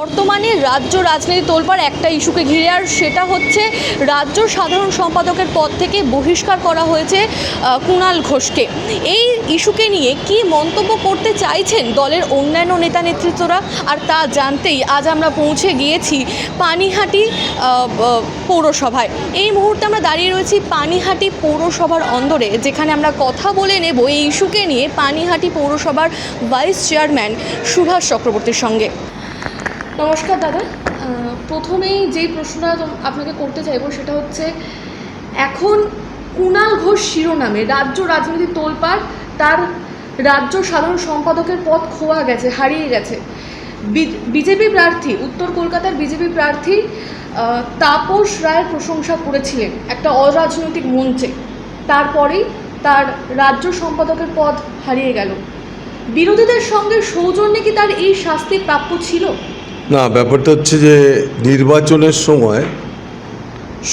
বর্তমানে রাজ্য রাজনীতি তোলপাড় একটা ইস্যুকে ঘিরে, আর সেটা হচ্ছে রাজ্য সাধারণ সম্পাদকের পদ থেকে বহিষ্কার করা হয়েছে কুণাল ঘোষকে। এই ইস্যুকে নিয়ে কি মন্তব্য করতে চাইছেন দলের অন্যান্য নেতা নেতৃত্বরা, আর তা জানতেই আজ আমরা পৌঁছে গিয়েছি পানিহাটি পৌরসভায়। এই মুহূর্তে আমরা দাঁড়িয়ে রয়েছি পানিহাটি পৌরসভার অন্দরে, যেখানে আমরা কথা বলে নেব এই ইস্যুকে নিয়ে পানিহাটি পৌরসভার ভাইস চেয়ারম্যান সুভাষ চক্রবর্তীর সঙ্গে। নমস্কার দাদা, প্রথমেই যেই প্রশ্নটা আপনাকে করতে চাইবো সেটা হচ্ছে, এখন কুণাল ঘোষ শিরোনামে রাজ্য রাজনীতি তোলপাড়, তার রাজ্য সাধারণ সম্পাদকের পদ খোয়া গেছে, হারিয়ে গেছে। বিজেপি প্রার্থী, উত্তর কলকাতার বিজেপি প্রার্থী তাপস রায়ের প্রশংসা করেছিলেন একটা অরাজনৈতিক মঞ্চে, তারপরেই তার রাজ্য সম্পাদকের পদ হারিয়ে গেল। বিরোধীদের সঙ্গে সৌজন্যে কি তার এই শাস্তি প্রাপ্য ছিল? না, ব্যাপারটা হচ্ছে যে নির্বাচনের সময়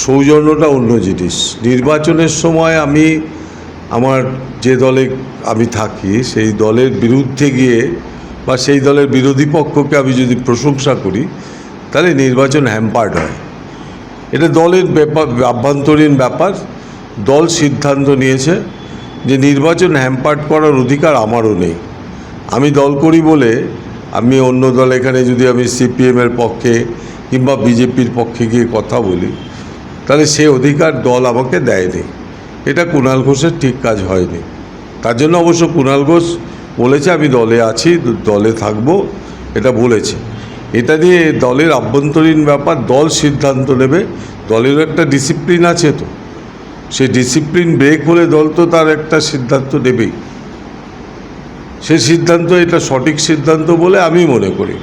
সৌজন্যটা অন্য জিনিস। নির্বাচনের সময় আমি আমার যে দলে আমি থাকি সেই দলের বিরুদ্ধে গিয়ে বা সেই দলের বিরোধী পক্ষকে আমি যদি প্রশংসা করি তাহলে নির্বাচন হ্যাম্পার্ড হয়। এটা দলের ব্যাপার, আভ্যন্তরীণ ব্যাপার। দল সিদ্ধান্ত নিয়েছে যে নির্বাচন হ্যাম্পার্ড করার অধিকার আমারও নেই। আমি দল করি বলে আমি অন্য দল, এখানে যদি আমি সিপিএমের পক্ষে কিংবা বিজেপির পক্ষে গিয়ে কথা বলি তাহলে সে অধিকার দল আমাকে দেয়নি। এটা কুণাল ঘোষের ঠিক কাজ হয়নি। তার জন্য অবশ্য কুণাল ঘোষ বলেছে আমি দলে আছি, দলে থাকবো, এটা বলেছে। এটা নিয়ে দলের আভ্যন্তরীণ ব্যাপার, দল সিদ্ধান্ত নেবে। দলেরও একটা ডিসিপ্লিন আছে, তো সেই ডিসিপ্লিন ব্রেক হলে দল তো তার একটা সিদ্ধান্ত নেবেই। সেই সিদ্ধান্ত এটা সঠিক সিদ্ধান্ত বলে আমি মনে করি।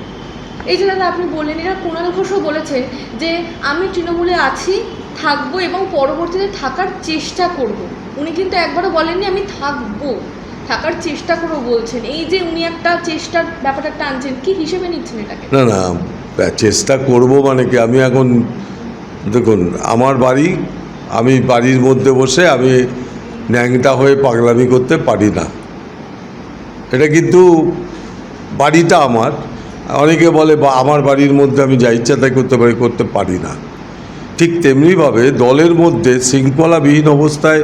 এই যে দাদা আপনি বললেন, এরা কুণাল ঘোষও বলেছে যে আমি তৃণমূলে আছি, থাকবো এবং পরবর্তীতে থাকার চেষ্টা করব। উনি কিন্তু একবারও বলেননি আমি থাকবো, থাকার চেষ্টা করবো বলছেন। এই যে উনি একটা চেষ্টার ব্যাপারটা টানছেন, কি হিসেবে নিচ্ছেন এটাকে? না না, চেষ্টা করব মানে কি, আমি এখন দেখুন আমার বাড়ি, আমি বাড়ির মধ্যে বসে আমি ন্যাংটা হয়ে পাগলামি করতে পারি না। এটা কিন্তু বাড়িটা আমার। অনেকে বলে বা আমার বাড়ির মধ্যে আমি যা ইচ্ছা তাই করতে পারি না। ঠিক তেমনিভাবে দলের মধ্যে শৃঙ্খলাবিহীন অবস্থায়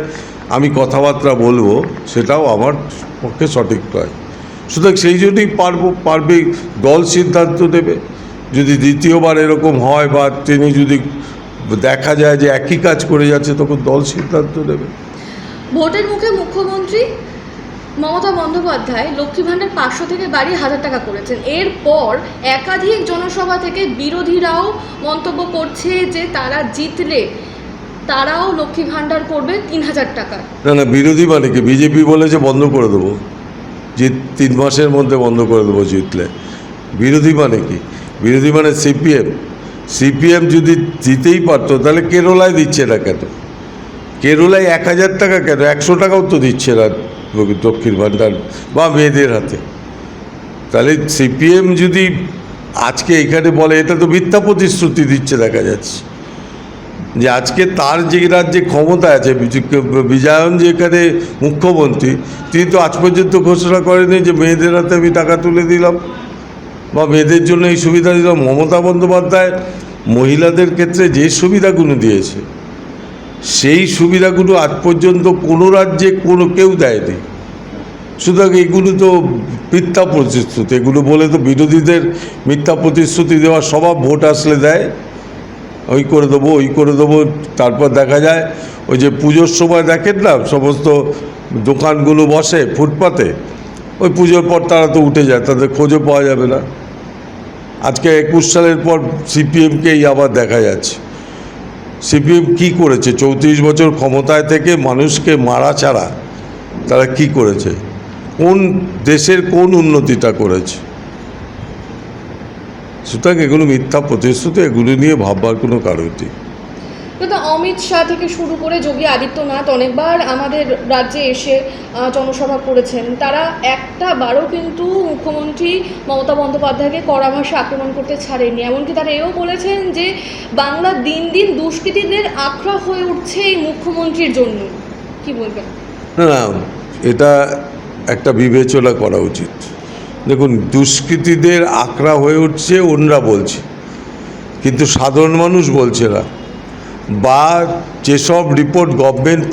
আমি কথাবার্তা বলবো সেটাও আমার পক্ষে সঠিক নয়। সুতরাং সেই জন্যই পারবে দল সিদ্ধান্ত নেবে। যদি দ্বিতীয়বার এরকম হয় বা তিনি যদি দেখা যায় যে একই কাজ করে যাচ্ছে তখন দল সিদ্ধান্ত নেবে। ভোটের মুখে মুখ্যমন্ত্রী মমতা বন্দ্যোপাধ্যায় লক্ষ্মী ভাণ্ডার 500 থেকে বাড়িয়ে 1000 টাকা করেছেন। এরপর একাধিক জনসভা থেকে বিরোধীরাও মন্তব্য করছে যে তারা জিতলে তারাও লক্ষ্মী ভাণ্ডার করবে 3000 টাকা। না না, বিরোধী মানে কি? বিজেপি বলেছে বন্ধ করে দেবো, 3 মাসের মধ্যে বন্ধ করে দেবো জিতলে। বিরোধী মানে কি? বিরোধী মানে সিপিএম যদি জিতেই পারতো তাহলে কেরলায় দিচ্ছে না কেন? কেরলায় 1000 টাকা কেন? 100 টাকাও তো দিচ্ছে না লক্ষ্মীর ভাণ্ডার বা মেয়েদের হাতে। তাহলে সিপিএম যদি আজকে এখানে বলে, এটা তো মিথ্যা প্রতিশ্রুতি দিচ্ছে দেখা যাচ্ছে। যে আজকে তার যে রাজ্যে ক্ষমতা আছে, বিজয়ন যে এখানে মুখ্যমন্ত্রী, তিনি তো আজ পর্যন্ত ঘোষণা করেনি যে মেয়েদের হাতে আমি টাকা তুলে দিলাম বা মেয়েদের জন্য এই সুবিধা দিলাম। মমতা বন্দ্যোপাধ্যায় মহিলাদের ক্ষেত্রে যে সুবিধাগুলো দিয়েছে সেই সুবিধাগুলো আজ পর্যন্ত কোনো রাজ্যে কেউ দেয়নি। সুতরাং এগুলো তো মিথ্যা প্রতিশ্রুতি। এগুলো বলে তো বিরোধীদের মিথ্যা প্রতিশ্রুতি দেওয়ার স্বভাব। ভোট আসলে দেয় ওই করে দেবো, তারপর দেখা যায় ওই যে পুজোর সময় দেখেন না সমস্ত দোকানগুলো বসে ফুটপাতে, ওই পুজোর পর তারা তো উঠে যায়, তাদের খোঁজও পাওয়া যাবে না। আজকে 21 সালের পর সিপিএমকেই আবার দেখা যাচ্ছে। সিপিএম কী করেছে? 34 বছর ক্ষমতায় থেকে মানুষকে মারা ছাড়া তারা কি করেছে? কোন দেশের কোন উন্নতিটা করেছে? সুতরাং এগুলো মিথ্যা প্রতিশ্রুতি, এগুলো নিয়ে ভাববার কোনো কারণ নেই। কিন্তু অমিত শাহ থেকে শুরু করে যোগী আদিত্যনাথ অনেকবার আমাদের রাজ্যে এসে জনসভা করেছেন। তারা একটা বারও কিন্তু মুখ্যমন্ত্রী মমতা বন্দ্যোপাধ্যায়কে কড়া ভাষায় আক্রমণ করতে ছাড়েননি। এমনকি তারা এও বলেছেন যে বাংলা দিন দিন দুষ্কৃতীদের আখড়া হয়ে উঠছে এই মুখ্যমন্ত্রীর জন্য। কি বলবেন? না, এটা একটা বিবেচনা করা উচিত দেখুন, দুষ্কৃতীদের আঁকড়া হয়ে উঠছে অন্যরা বলছে, কিন্তু সাধারণ মানুষ বলছে না। বা যেসব রিপোর্ট গভর্নমেন্ট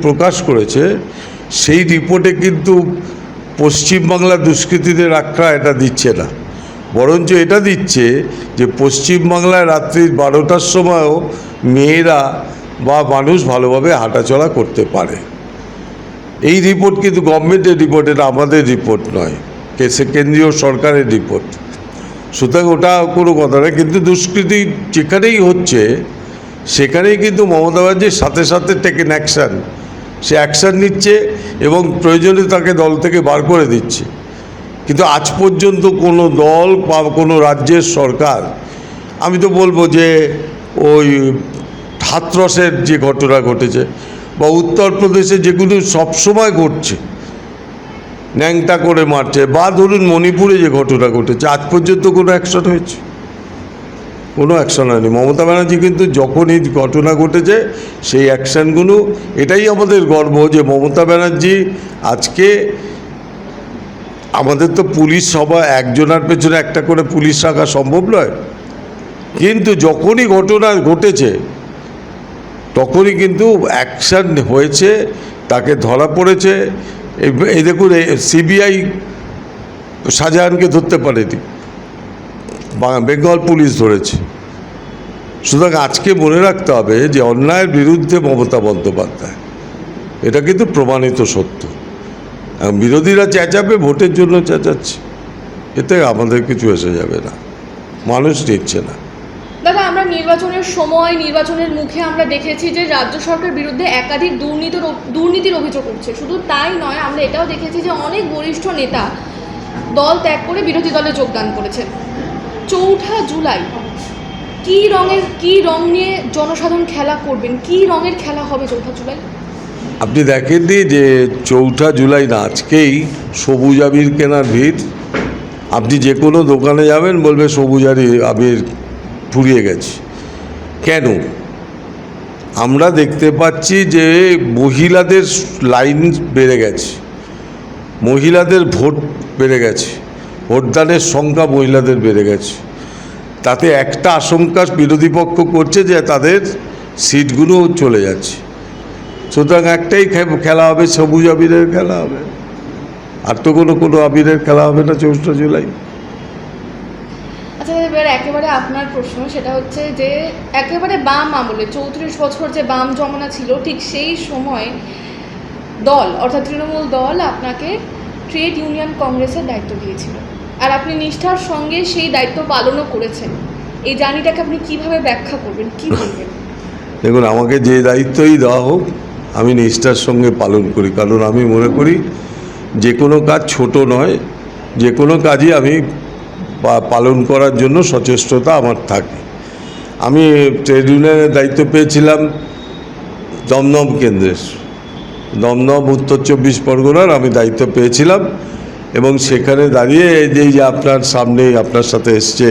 প্রকাশ করেছে সেই রিপোর্টে কিন্তু পশ্চিমবাংলার দুষ্কৃতীদের আঁকড়া এটা দিচ্ছে না, বরঞ্চ এটা দিচ্ছে যে পশ্চিমবাংলায় রাত্রি 12টার সময়ও মেয়েরা বা মানুষ ভালোভাবে হাঁটাচলা করতে পারে। এই রিপোর্ট কিন্তু গভর্নমেন্টের রিপোর্ট, এটা আমাদের রিপোর্ট নয়, কেন্দ্রীয় সরকারের রিপোর্ট। সুতরাং ওটা কোনো কথা নয়। কিন্তু দুষ্কৃতি যেখানেই হচ্ছে সেখানেই কিন্তু মমতা ব্যানার্জির সাথে সাথে টেকেন অ্যাকশান, সে অ্যাকশান নিচ্ছে এবং প্রয়োজনে তাকে দল থেকে বার করে দিচ্ছে। কিন্তু আজ পর্যন্ত কোনো দল বা কোনো রাজ্যের সরকার, আমি তো বলবো যে ওই হাতরসের যে ঘটনা ঘটেছে বা উত্তরপ্রদেশে যেগুলো সবসময় ঘটছে, ন্যাংটা করে মারছে, বা ধরুন মণিপুরে যে ঘটনা ঘটেছে, আজ পর্যন্ত কোনো অ্যাকশন হয়েছে? কোনো অ্যাকশন হয়নি। মমতা ব্যানার্জি কিন্তু যখন এই ঘটনা ঘটেছে সেই অ্যাকশানগুলো, এটাই আমাদের গর্ব যে মমতা ব্যানার্জি আজকে, আমাদের তো পুলিশ সবাই একজনের পেছনে একটা করে পুলিশ রাখা সম্ভব নয়, কিন্তু যখনই ঘটনা ঘটেছে তখনই কিন্তু অ্যাকশান হয়েছে, তাকে ধরা পড়েছে। এই দেখুন, সিবিআই শাহজাহানকে ধরতে পারেনি, বেঙ্গল পুলিশ ধরেছে। সুতরাং আজকে মনে রাখতে হবে যে অন্যায়ের বিরুদ্ধে মমতা বন্দ্যোপাধ্যায়, এটা কিন্তু প্রমাণিত সত্য। বিরোধীরা চেঁচাবে, ভোটের জন্য চেঁচাচ্ছে, এতে আমাদের কিছু এসে যাবে না, মানুষ নিচ্ছে না। দাদা, আমরা নির্বাচনের সময়, নির্বাচনের মুখে আমরা দেখেছি যে রাজ্য সরকার বিরুদ্ধে একাধিক দুর্নীতির অভিযোগ উঠছে। শুধু তাই নয়, আমরা এটাও দেখেছি যে অনেক বরিষ্ঠ নেতা দল ত্যাগ করে বিরোধী দলে যোগদান করেছেন। 4 জুলাই কি রং নিয়ে জনসাধারণ খেলা করবেন? কি রঙের খেলা হবে 4 জুলাই? আপনি দেখেননি যে 4 জুলাই না, আজকেই সবুজ আবির কেনার ভিড়। আপনি যে কোনো দোকানে যাবেন, বলবে সবুজ আবির ফুরিয়ে গেছে। কেন? আমরা দেখতে পাচ্ছি যে মহিলাদের লাইন বেড়ে গেছে, মহিলাদের ভোট বেড়ে গেছে, ভোটদানের সংখ্যা মহিলাদের বেড়ে গেছে। তাতে একটা আশঙ্কা বিরোধী পক্ষ করছে যে তাদের সিটগুলো চলে যাচ্ছে। সুতরাং একটাই খেলা হবে, সবুজ আবিরের খেলা হবে, আর তো কোনো আবিরের খেলা হবে না 4 জুলাই। আচ্ছা, এবার একেবারে আপনার প্রশ্ন, সেটা হচ্ছে যে একেবারে বাম আমলে 34 বছর যে বাম জমানা ছিল, ঠিক সেই সময় দল অর্থাৎ তৃণমূল দল আপনাকে ট্রেড ইউনিয়ন কংগ্রেসের দায়িত্ব দিয়েছিল, আর আপনি নিষ্ঠার সঙ্গে সেই দায়িত্ব পালনও করেছেন। এই জার্নিটাকে আপনি কিভাবে ব্যাখ্যা করবেন, কি বলবেন? দেখুন, আমাকে যে দায়িত্বই দেওয়া হোক আমি নিষ্ঠার সঙ্গে পালন করি, কারণ আমি মনে করি যে কোনো কাজ ছোট নয়, যে কোনো কাজই আমি পালন করার জন্য সচেষ্টতা আমার থাকে। আমি ট্রেড ইউনিয়নের দায়িত্ব পেয়েছিলাম দমদম কেন্দ্রের, দমদম উত্তর 24 পরগনার আমি দায়িত্ব পেয়েছিলাম, এবং সেখানে দাঁড়িয়ে এই যে আপনার সামনেই আপনার সাথে এসছে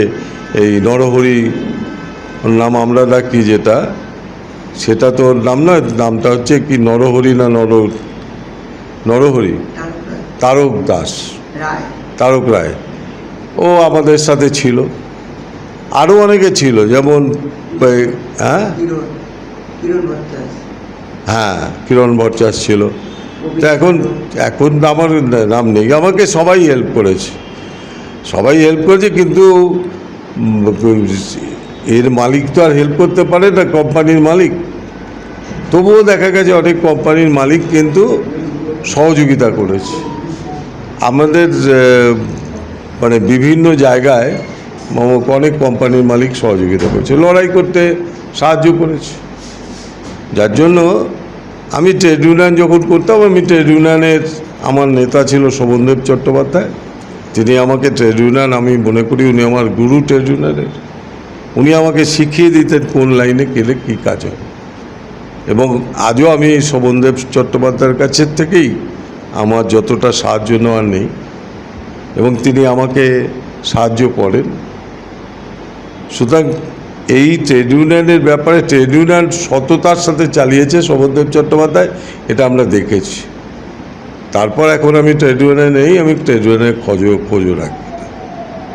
এই নরহরি নাম আমরা ডাকি, যেটা সেটা তো ওর নাম নয়, নামটা হচ্ছে কি নরহরি না নরহরি তারক রায়, ও আমাদের সাথে ছিল। আরও অনেকে ছিল, যেমন কিরণ ভট্টাচার্য ছিল। তা এখন আমার নাম নেই, আমাকে সবাই হেল্প করেছে, কিন্তু এর মালিক তো আর হেল্প করতে পারে না, কোম্পানির মালিক। তবুও দেখা গেছে অনেক কোম্পানির মালিক কিন্তু সহযোগিতা করেছে আমাদের, মানে বিভিন্ন জায়গায় অনেক কোম্পানির মালিক সহযোগিতা করেছে, লড়াই করতে সাহায্য করেছে। যার জন্য আমি ট্রেড ইউনিয়ন যখন করতাম, আমি ট্রেড ইউনিয়নের, আমার নেতা ছিল শোভনদেব চট্টোপাধ্যায়, তিনি আমাকে ট্রেড ইউনিয়ন, আমি মনে করি উনি আমার গুরু ট্রেড ইউনিয়নের। উনি আমাকে শিখিয়ে দিতেন কোন লাইনে গেলে কী কাজ হয়, এবং আজও আমি শোভনদেব চট্টোপাধ্যায়ের কাছের থেকেই আমার যতটা সাহায্য নেওয়ার নেই, এবং তিনি আমাকে সাহায্য করেন। সুতরাং এই ট্রেড ইউনিয়নের ব্যাপারে, ট্রেড ইউনিয়ন সততার সাথে চালিয়েছে শোভনদেব চট্টোপাধ্যায়, এটা আমরা দেখেছি। তারপর এখন আমি ট্রেড ইউনিয়নে নেই, আমি ট্রেড ইউনিয়নের খোঁজও রাখি।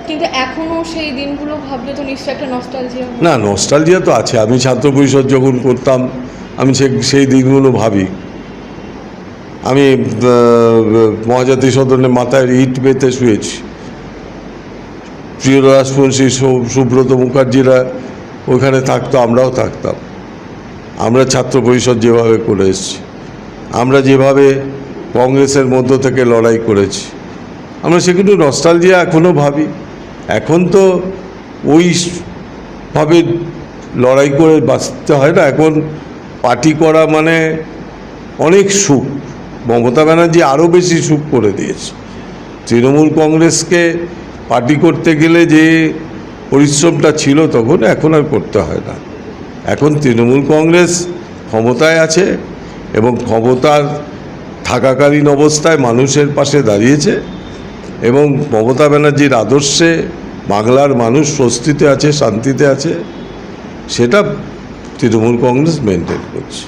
কিন্তু এখনো সেই দিনগুলো ভাবলে তো নিশ্চয়ই একটা নস্টালজিয়া। না, নস্টালজিয়া তো আছে। আমি ছাত্র পরিষদ যখন করতাম আমি সেই দিনগুলো ভাবি। আমি মহাজাতি সদনে মাথায় ইট বেঁধে শুয়েছি। প্রিয়দাস মুন্সি, সুব্রত মুখার্জিরা ওখানে থাকতো, আমরাও থাকতাম। আমরা ছাত্র পরিষদ যেভাবে করে এসেছি, আমরা যেভাবে কংগ্রেসের মধ্য থেকে লড়াই করেছি, আমরা সেগুলো নস্টালজিয়া এখনও ভাবি। এখন তো ওইভাবে লড়াই করে বাঁচতে হয় না। এখন পার্টি করা মানে অনেক সুখ। মমতা ব্যানার্জি আরও বেশি সুখ করে দিয়েছে। তৃণমূল কংগ্রেসকে পার্টি করতে গেলে যে পরিশ্রমটা ছিল তখন, এখন আর করতে হয় না। এখন তৃণমূল কংগ্রেস ক্ষমতায় আছে এবং ক্ষমতার থাকাকালীন অবস্থায় মানুষের পাশে দাঁড়িয়েছে এবং মমতা ব্যানার্জির আদর্শে বাংলার মানুষ স্বস্তিতে আছে, শান্তিতে আছে। সেটা তৃণমূল কংগ্রেস মেনটেন করছে।